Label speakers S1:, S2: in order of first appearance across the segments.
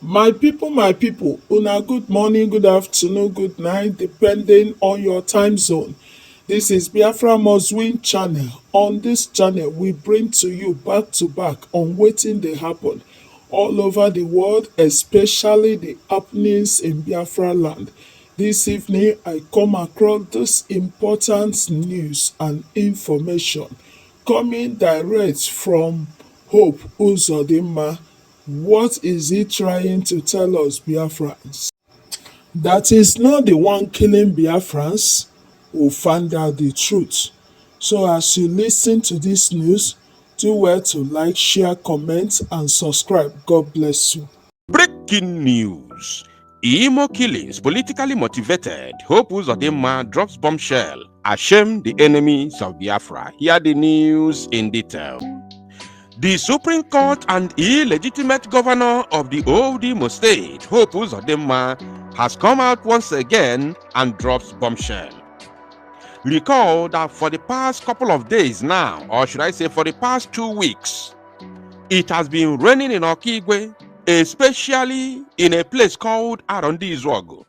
S1: My people, una good morning, good afternoon, good night, depending on your time zone. This is Biafra Must Win channel. On this channel, we bring to you back to back on wetin dey happen all over the world, especially the happenings in Biafra land. This evening, I come across this important news and information coming direct from Hope Uzordinma. What is he trying to tell us, Biafrans? That is not the one killing Biafrans who found out the truth. So as you listen to this news, do well to like, share, comment, and subscribe. God bless you.
S2: Breaking news. Imo killings politically motivated. Hope Uzordinma drops bombshell. Ashame the enemies of Biafra. Hear the news in detail. The Supreme Court and illegitimate governor of the old Imo state, Hope Uzordinma, has come out once again and drops bombshell. Recall that for the past couple of days now, or should I say for the past 2 weeks, it has been raining in Okigwe, especially in a place called Arondizwago,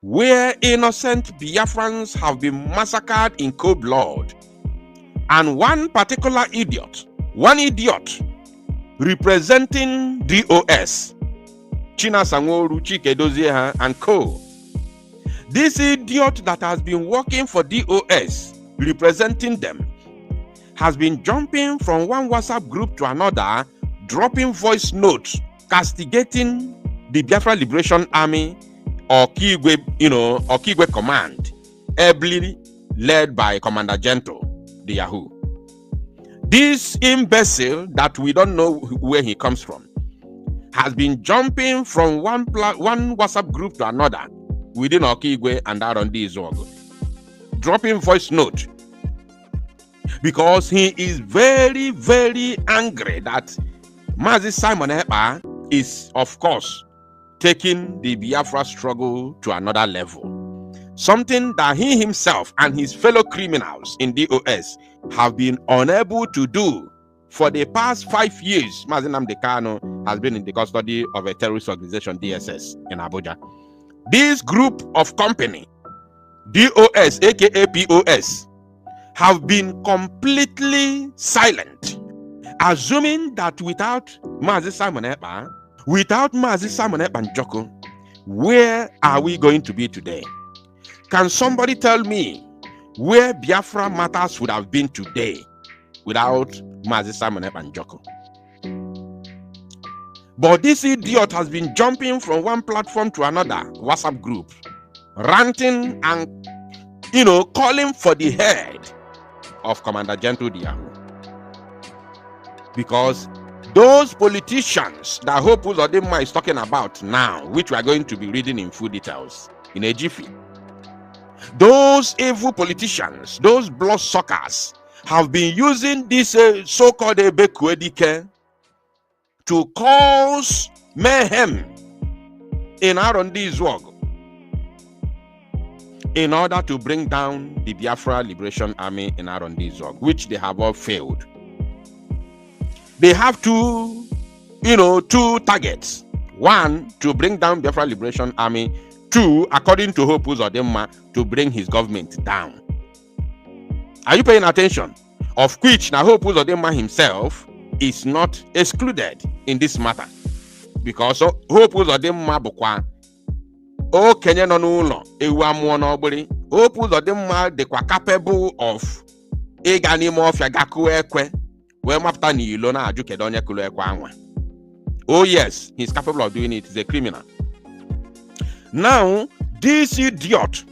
S2: where innocent Biafrans have been massacred in cold blood. And one particular idiot, representing DOS, China Sanworu, Chike Dozieha, and co. This idiot that has been working for DOS, representing them, has been jumping from one WhatsApp group to another, dropping voice notes, castigating the Biafra Liberation Army or Kigwe Command, ably led by Commander Gento, the Yahoo. This imbecile that we don't know where he comes from has been jumping from one WhatsApp group to another within Okigwe and Arondizwago, dropping voice note, because he is very, very angry that Mazi Simon Ekpa is, of course, taking the Biafra struggle to another level. Something that he himself and his fellow criminals in DOS have been unable to do for the past 5 years. Mazi Nnamdi Kanu has been in the custody of a terrorist organization, DSS, in Abuja. This group of company, DOS, aka POS, have been completely silent, assuming that without Mazi Simon Ekpa, without Mazi Simon Ekpa Njoko, where are we going to be today? Can somebody tell me where Biafra matters would have been today without Mazi Simon Ekpa Njoko? But this idiot has been jumping from one platform to another WhatsApp group, ranting and, calling for the head of Commander Gento the Yahoo. Because those politicians that Hope Uzordinma is talking about now, which we are going to be reading in full details in a jiffy, those evil politicians, those bloodsuckers, have been using this so-called Ebekuedike to cause mayhem in Arondizwago in order to bring down the Biafra Liberation Army in Arondizwago, which they have all failed. They have two targets. One, to bring down Biafra Liberation Army. Two, according to Hope Uzordinma, to bring his government down. Are you paying attention? Of which now Hope Uzordinma himself is not excluded in this matter. Because Hope Uzordinma bukwa o Kenya no n'ụlọ ewu amụọ n'ọgbụrị. Hope Uzordinma dịkwa capable of ịga n'ime ọfịa gakuo ekwe wee mapụta n'ilo na-ajụ kedu onye kụrụ ekwe anwa. Oh yes, he's capable of doing it. He's a criminal. Now, this idiot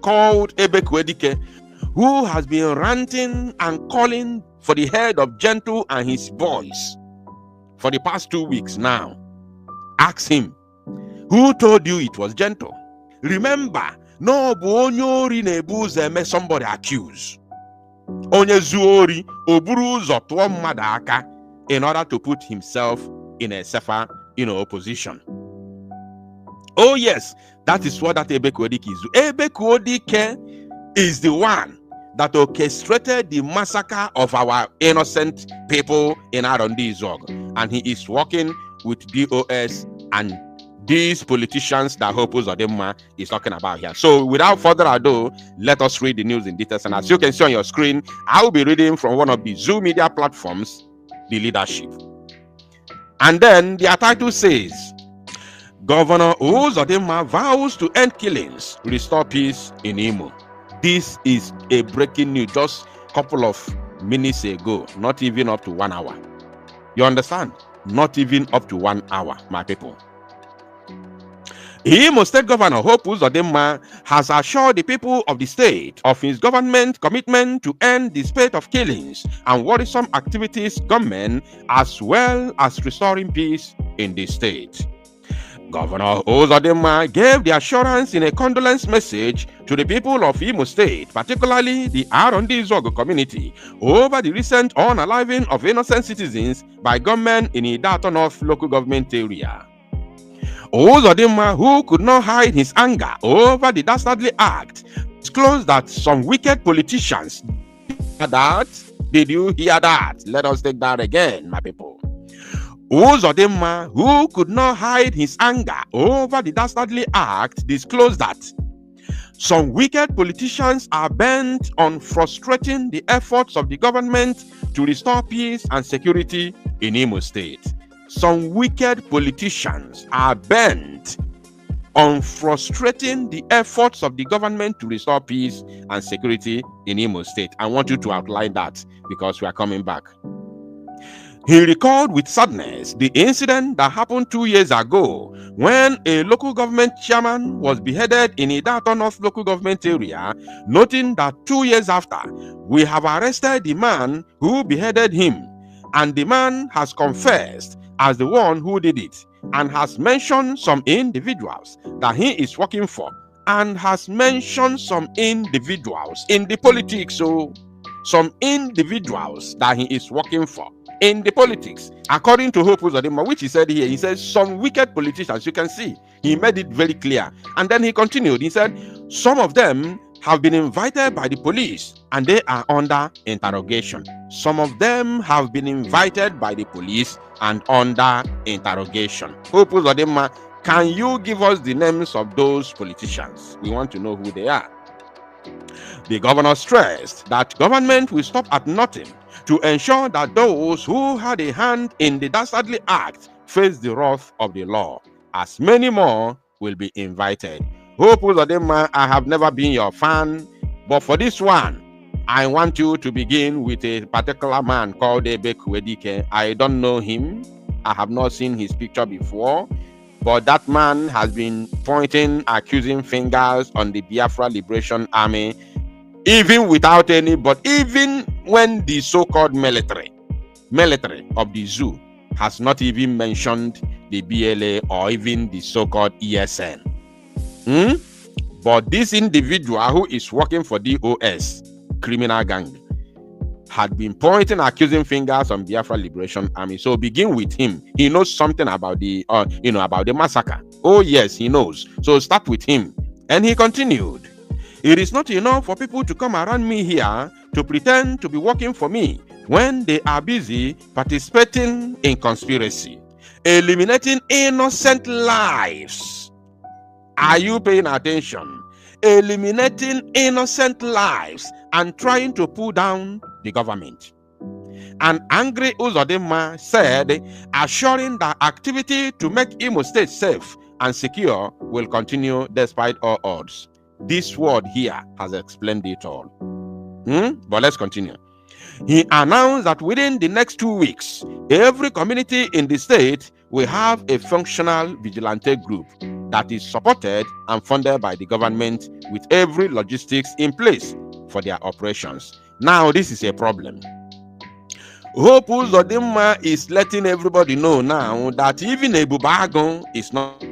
S2: called Ebekuedike, who has been ranting and calling for the head of Gento and his boys for the past 2 weeks now, ask him, who told you it was Gento? Remember, no buonyori nebu somebody accused. Onye zuori oburu uzo tuo mmadu aka in order to put himself in a safer, position. Oh yes, that is what that Ebekuedike is. Ebekuedike is the one that orchestrated the massacre of our innocent people in Arondizwago, and he is working with DOS and these politicians that Hope Uzordinma is talking about here. So without further ado, let us read the news in details. And as you can see on your screen, I will be reading from one of the Zoo media platforms, The Leadership. And then their title says, Governor Uzordinma vows to end killings, restore peace in Imo. This is a breaking news just a couple of minutes ago, not even up to 1 hour. You understand? Not even up to 1 hour, my people. Imo State Governor Hope Uzordinma has assured the people of the state of his government commitment to end the spate of killings and worrisome activities government, as well as restoring peace in the state. Governor Uzordinma gave the assurance in a condolence message to the people of Imo State, particularly the R&D Zogo community, over the recent unaliving of innocent citizens by government in Idato North local government area. Uzordinma, who could not hide his anger over the dastardly act, disclosed that some wicked politicians Did you hear that? Let us take that again, my people. Uzordinma, who could not hide his anger over the dastardly act, disclosed that some wicked politicians are bent on frustrating the efforts of the government to restore peace and security in Imo State. Some wicked politicians are bent on frustrating the efforts of the government to restore peace and security in Imo State. I want you to outline that because we are coming back. He recalled with sadness the incident that happened 2 years ago when a local government chairman was beheaded in Idato North local government area, noting that 2 years after, we have arrested the man who beheaded him, and the man has confessed as the one who did it, and has mentioned some individuals that he is working for, and has mentioned some individuals in the politics, so some individuals that he is working for in the politics, according to Hope Uzordinma, which he said here. He says some wicked politicians. You can see he made it very clear, and then he continued. He said some of them have been invited by the police and they are under interrogation. Some of them have been invited by the police and under interrogation. Hope Uzordinma, can you give us the names of those politicians? We want to know who they are. The governor stressed that government will stop at nothing to ensure that those who had a hand in the dastardly act face the wrath of the law, as many more will be invited. Hope Uzordinma, I have never been your fan, but for this one, I want you to begin with a particular man called Ebe Kuedike. I don't know him. I have not seen his picture before, but that man has been pointing accusing fingers on the Biafra Liberation Army, even without any, but even when the so-called military of the zoo has not even mentioned the BLA or even the so-called ESN. But this individual who is working for DOS, criminal gang, had been pointing accusing fingers on Biafra Liberation Army. So begin with him. He knows something about the about the massacre. Oh yes, he knows. So start with him. And he continued, it is not enough for people to come around me here to pretend to be working for me when they are busy participating in conspiracy, eliminating innocent lives. Are you paying attention? Eliminating innocent lives and trying to pull down the government. An angry Uzordinma said, assuring that activity to make Imo State safe and secure will continue despite all odds. This word here has explained it all. But let's continue. He announced that within the next 2 weeks, every community in the state will have a functional vigilante group that is supported and funded by the government with every logistics in place for their operations. Now, this is a problem. Hope Uzordinma is letting everybody know now that even a Bubagon is not.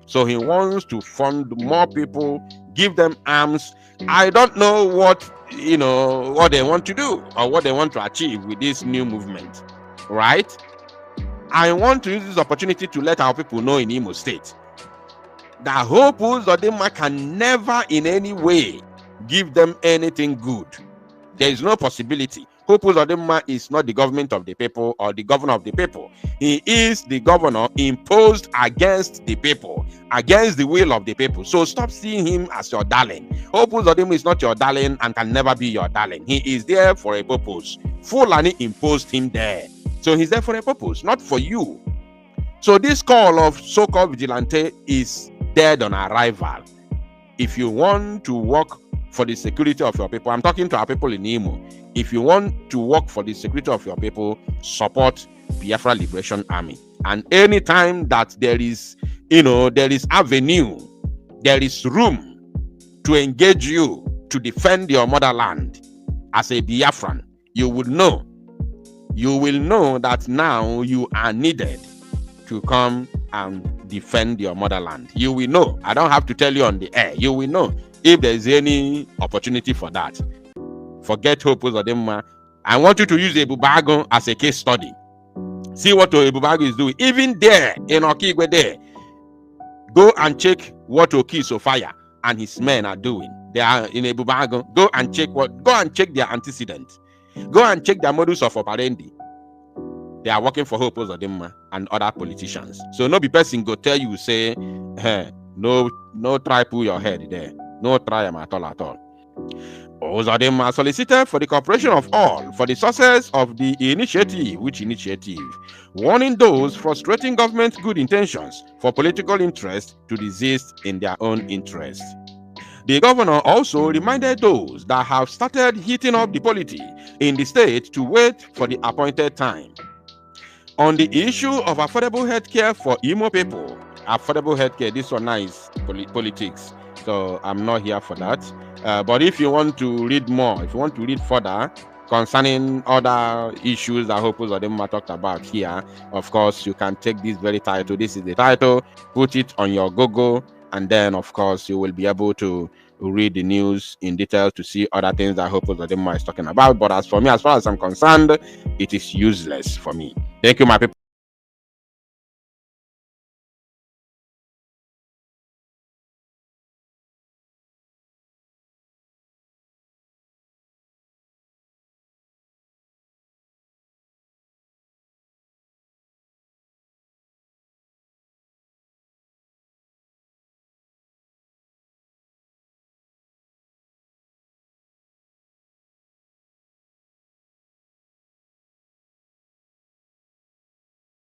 S2: So he wants to fund more people, give them arms. I don't know what they want to do or what they want to achieve with this new movement, right? I want to use this opportunity to let our people know in Imo State that Hope Uzordinma can never in any way give them anything good. There is no possibility. Hope Uzordinma is not the government of the people or the governor of the people. He is the governor imposed against the people, against the will of the people. So stop seeing him as your darling. Hope Uzordinma is not your darling and can never be your darling. He is there for a purpose. Fulani imposed him there. So he's there for a purpose, not for you. So this call of so-called vigilante is dead on arrival. If you want to work for the security of your people, I'm talking to our people in Imo. If you want to work for the security of your people, support Biafra Liberation Army. And anytime that there is avenue, there is room to engage you to defend your motherland as a Biafran, you will know that now you are needed to come and defend your motherland. You will know. I don't have to tell you on the air. You will know if there is any opportunity for that. Forget Hope Uzordinma. I want you to use Ebubago as a case study. See what Ebubago is doing. Even there in Okigwe there, go and check what Oki Sofia and his men are doing. They are in Ebubago. Go and check their antecedents. Go and check their modus of operandi. They are working for Hope Uzordinma and other politicians. So no be person go tell you, say, hey, no try pull your head there. No try them at all. Uzordinma solicited for the cooperation of all for the success of the initiative, warning those frustrating government's good intentions for political interest to desist in their own interest. The governor also reminded those that have started heating up the polity in the state to wait for the appointed time. On the issue of affordable healthcare for Imo people, affordable healthcare, this one is politics, so I'm not here for that. But if you want to read more, if you want to read further concerning other issues that Hope Uzordinma talked about here, of course, you can take this very title. This is the title, put it on your Google, and then, of course, you will be able to read the news in detail to see other things that Hope Uzordinma is talking about. But as for me, as far as I'm concerned, it is useless for me. Thank you, my people.